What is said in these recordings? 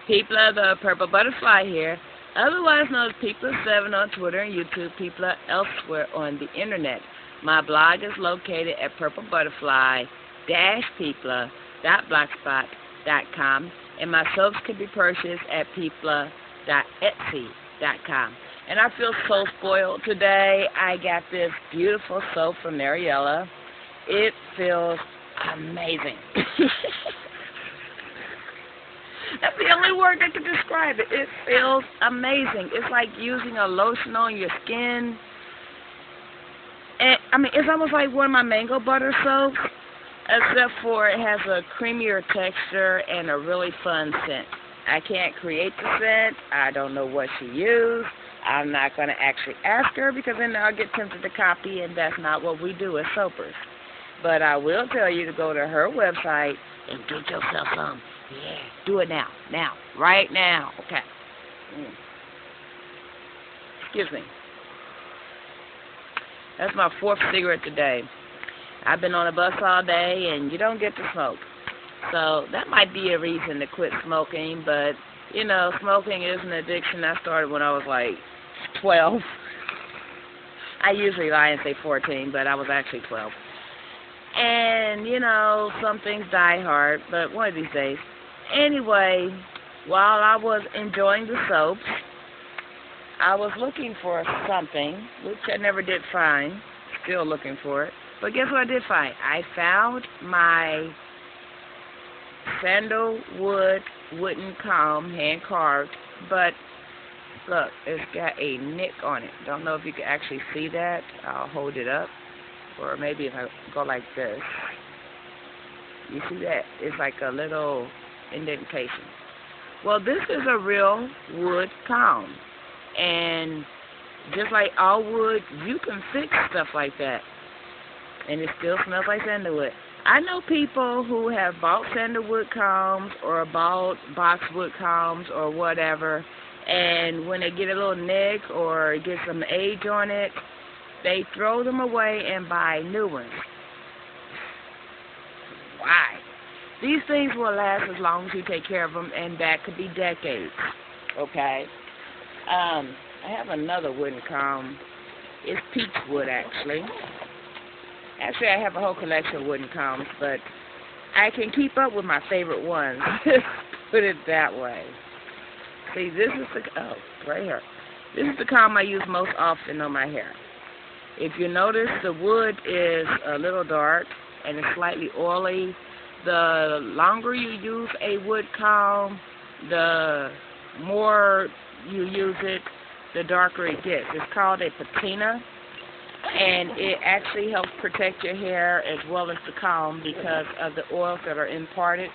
People the Purple Butterfly here, otherwise known as People7 on Twitter and YouTube, People elsewhere on the internet. My blog is located at purplebutterfly-people.blogspot.com, and my soaps can be purchased at people.etsy.com. And I feel so spoiled today. I got this beautiful soap from Mariella. It feels amazing. That's the only word that can describe it. It feels amazing. It's like using a lotion on your skin. And, I mean, it's almost like one of my mango butter soaps, except for it has a creamier texture and a really fun scent. I can't create the scent. I don't know what she used. I'm not going to actually ask her because then I'll get tempted to copy, and that's not what we do as soapers. But I will tell you to go to her website and get yourself some. Yeah, do it now, right now. Okay. Excuse me. That's my fourth cigarette today. I've been on a bus all day, and you don't get to smoke. So that might be a reason to quit smoking, but, you know, smoking is an addiction. I started when I was like 12. I usually lie and say 14, but I was actually 12. And, you know, some things die hard, but one of these days. Anyway, while I was enjoying the soaps, I was looking for something, which I never did find. Still looking for it. But guess what I did find? I found my sandalwood wooden comb, hand-carved, but look, it's got a nick on it. Don't know if you can actually see that. I'll hold it up. Or maybe if I go like this. You see that? It's like a little indentation. Well, this is a real wood comb. And just like all wood, you can fix stuff like that. And it still smells like sandalwood. I know people who have bought sandalwood combs or bought boxwood combs or whatever, and when they get a little nick or get some age on it, they throw them away and buy new ones. Why? These things will last as long as you take care of them, and that could be decades. Okay? I have another wooden comb. It's peach wood, actually. Actually, I have a whole collection of wooden combs, but I can keep up with my favorite ones. Put it that way. See, this is the, oh, right here. This is the comb I use most often on my hair. If you notice, the wood is a little dark and it's slightly oily. The longer you use a wood comb, the more you use it, the darker it gets. It's called a patina, and it actually helps protect your hair as well as the comb because of the oils that are imparted.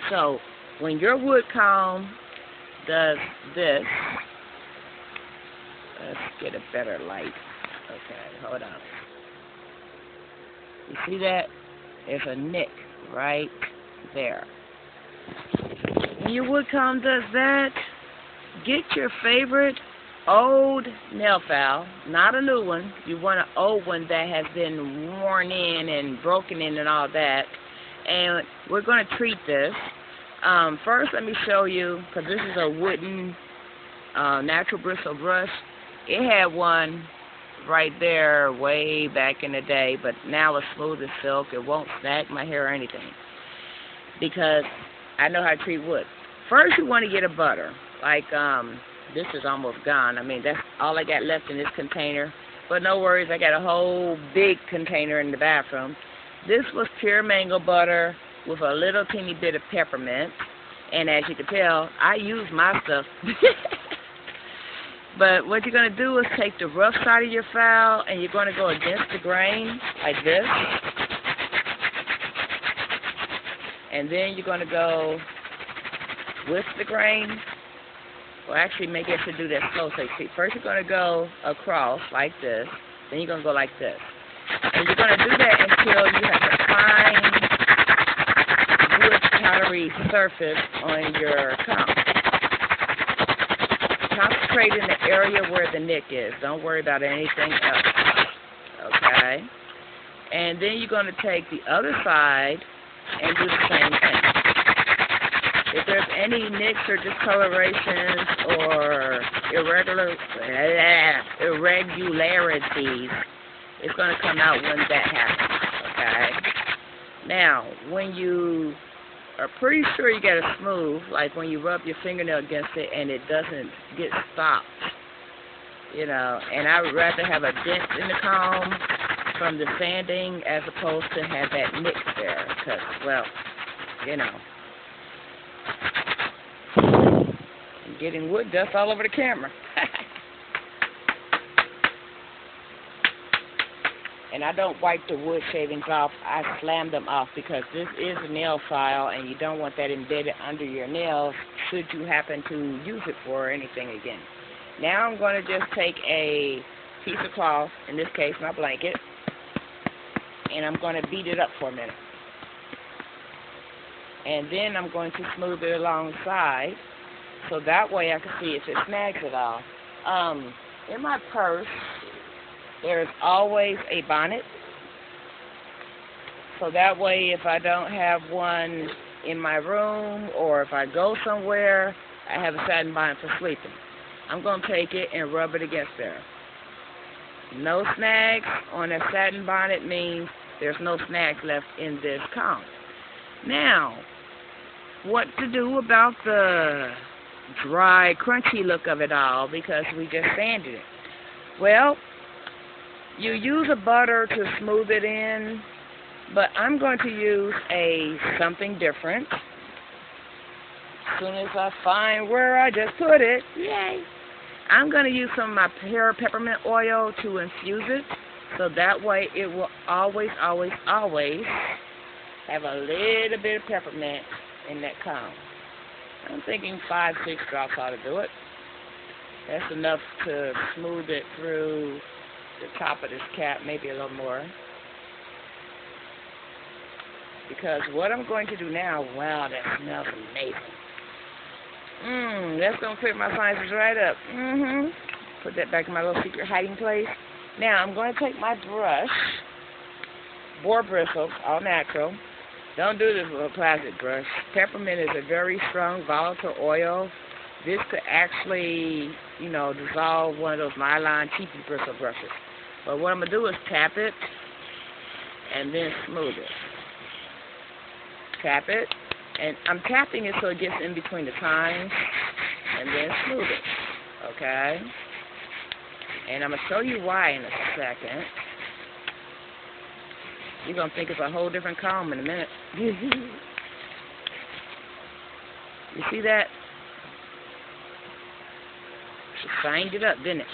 So when your wood comb does this, let's get a better light. Okay, hold on. You see that? There's a nick right there. When your wood comb does that, get your favorite old nail file, not a new one. You want an old one that has been worn in and broken in and all that. And we're going to treat this. First, let me show you, because this is a wooden natural bristle brush. It had one right there way back in the day, but now it's smooth as silk. It won't snag my hair or anything because I know how to treat wood. First, you want to get a butter. Like, this is almost gone. I mean, that's all I got left in this container. But no worries, I got a whole big container in the bathroom. This was pure mango butter with a little teeny bit of peppermint. And as you can tell, I use my stuff. But what you're going to do is take the rough side of your file and you're going to go against the grain like this. And then you're going to go with the grain. Well, actually, maybe I should do that slow. So see, first you're going to go across like this. Then you're going to go like this. And you're going to do that until you have a fine wood powdery surface on your comb. Concentrate in the area where the nick is. Don't worry about anything else. Okay? And then you're going to take the other side and do the same thing. If there's any nicks or discolorations or irregularities, it's going to come out when that happens, okay? Now, when you are pretty sure you got it smooth, like when you rub your fingernail against it and it doesn't get stopped, you know, and I would rather have a dent in the comb from the sanding as opposed to have that nick there, because, well, you know, I'm getting wood dust all over the camera. And I don't wipe the wood shavings off. I slam them off because this is a nail file and you don't want that embedded under your nails should you happen to use it for anything again. Now I'm going to just take a piece of cloth, in this case my blanket, and I'm going to beat it up for a minute. And then I'm going to smooth it alongside so that way I can see if it snags at all. In my purse, there's always a bonnet, so that way if I don't have one in my room or if I go somewhere, I have a satin bonnet for sleeping. I'm going to take it and rub it against there. No snags on a satin bonnet means there's no snags left in this comb. Now, what to do about the dry, crunchy look of it all because we just sanded it? Well, you use a butter to smooth it in, but I'm going to use something different. As soon as I find where I just put it, yay! I'm going to use some of my hair peppermint oil to infuse it, so that way it will always, always, always have a little bit of peppermint in that comb. I'm thinking 5-6 drops ought to do it. That's enough to smooth it through the top of this cap, maybe a little more. Because what I'm going to do now, wow, that smells amazing. That's going to clear my sinuses right up. Put that back in my little secret hiding place. Now, I'm going to take my brush, boar bristles, all natural. Don't do this with a plastic brush. Peppermint is a very strong, volatile oil. This could actually, you know, dissolve one of those nylon cheapy bristle brushes. But what I'm going to do is tap it and then smooth it. Tap it. And I'm tapping it so it gets in between the tines and then smooth it. Okay? And I'm going to show you why in a second. You're going to think it's a whole different comb in a minute. You see that? She shined it up, didn't it?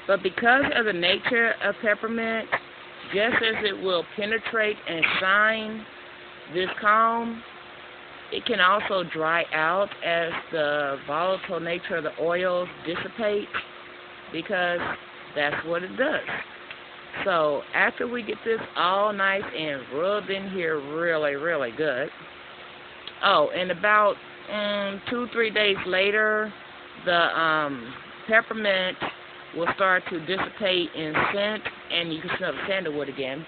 But because of the nature of peppermint, just as it will penetrate and shine this comb, it can also dry out as the volatile nature of the oils dissipate, because that's what it does. So after we get this all nice and rubbed in here really, really good, oh, and about 2-3 days later, the peppermint will start to dissipate in scent, and you can smell the sandalwood again.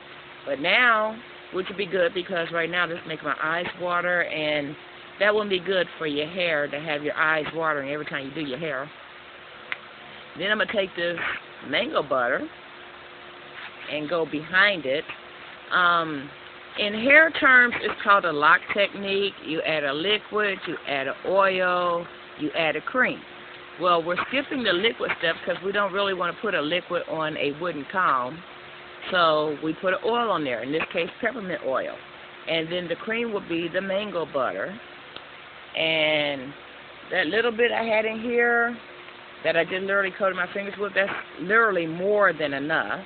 But now, which would be good because right now this makes my eyes water, and that wouldn't be good for your hair to have your eyes watering every time you do your hair. Then I'm going to take this mango butter and go behind it. In hair terms, it's called a lock technique. You add a liquid, you add an oil, you add a cream. Well, we're skipping the liquid step because we don't really want to put a liquid on a wooden comb. So we put an oil on there, in this case peppermint oil. And then the cream will be the mango butter. And that little bit I had in here that I just literally coated my fingers with, that's literally more than enough.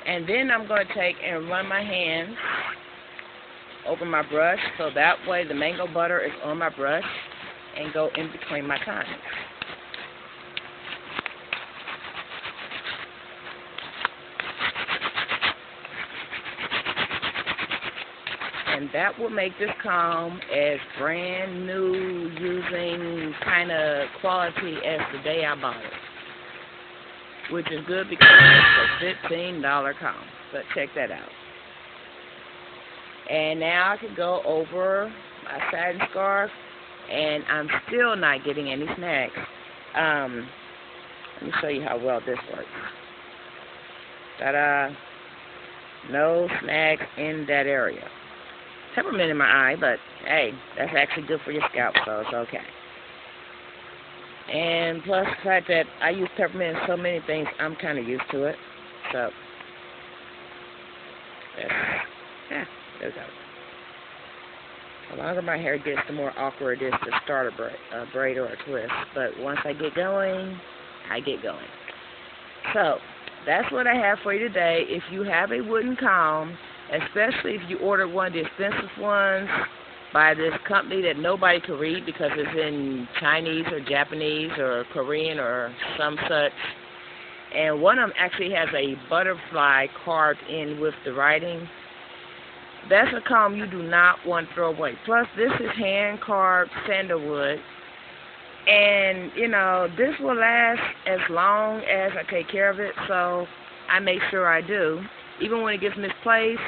And then I'm going to take and run my hands over my brush so that way the mango butter is on my brush and go in between my tines. And that will make this comb as brand new, using kind of quality as the day I bought it. Which is good because it's a $15 comb. But check that out. And now I can go over a satin scarf, and I'm still not getting any snags. Let me show you how well this works. Ta-da! No snags in that area. Peppermint in my eye, but hey, that's actually good for your scalp, so it's okay. And plus the fact that I use peppermint in so many things, I'm kind of used to it. So, yeah, there we go. The longer my hair gets, the more awkward it is to start a braid or a twist. But once I get going, I get going. So, that's what I have for you today. If you have a wooden comb, especially if you order one of the expensive ones by this company that nobody can read because it's in Chinese or Japanese or Korean or some such, and one of them actually has a butterfly carved in with the writing, that's a comb you do not want to throw away. Plus, this is hand-carved sandalwood, and, you know, this will last as long as I take care of it, so I make sure I do. Even when it gets misplaced,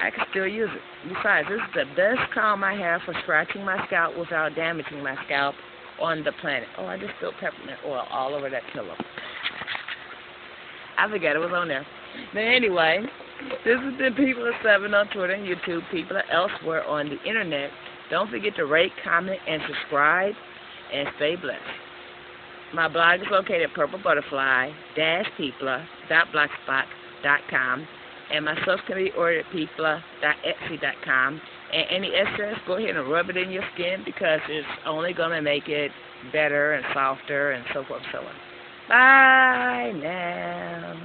I can still use it. Besides, this is the best comb I have for scratching my scalp without damaging my scalp on the planet. Oh, I just spilled peppermint oil all over that pillow. I forgot it was on there. But anyway, this has been People of 7 on Twitter and YouTube, People of elsewhere on the internet. Don't forget to rate, comment, and subscribe, and stay blessed. My blog is located at purple-butterfly-people.blogspot.com, and my stuff can be ordered at people.etsy.com. And any excess, go ahead and rub it in your skin because it's only going to make it better and softer and so forth and so on. Bye now.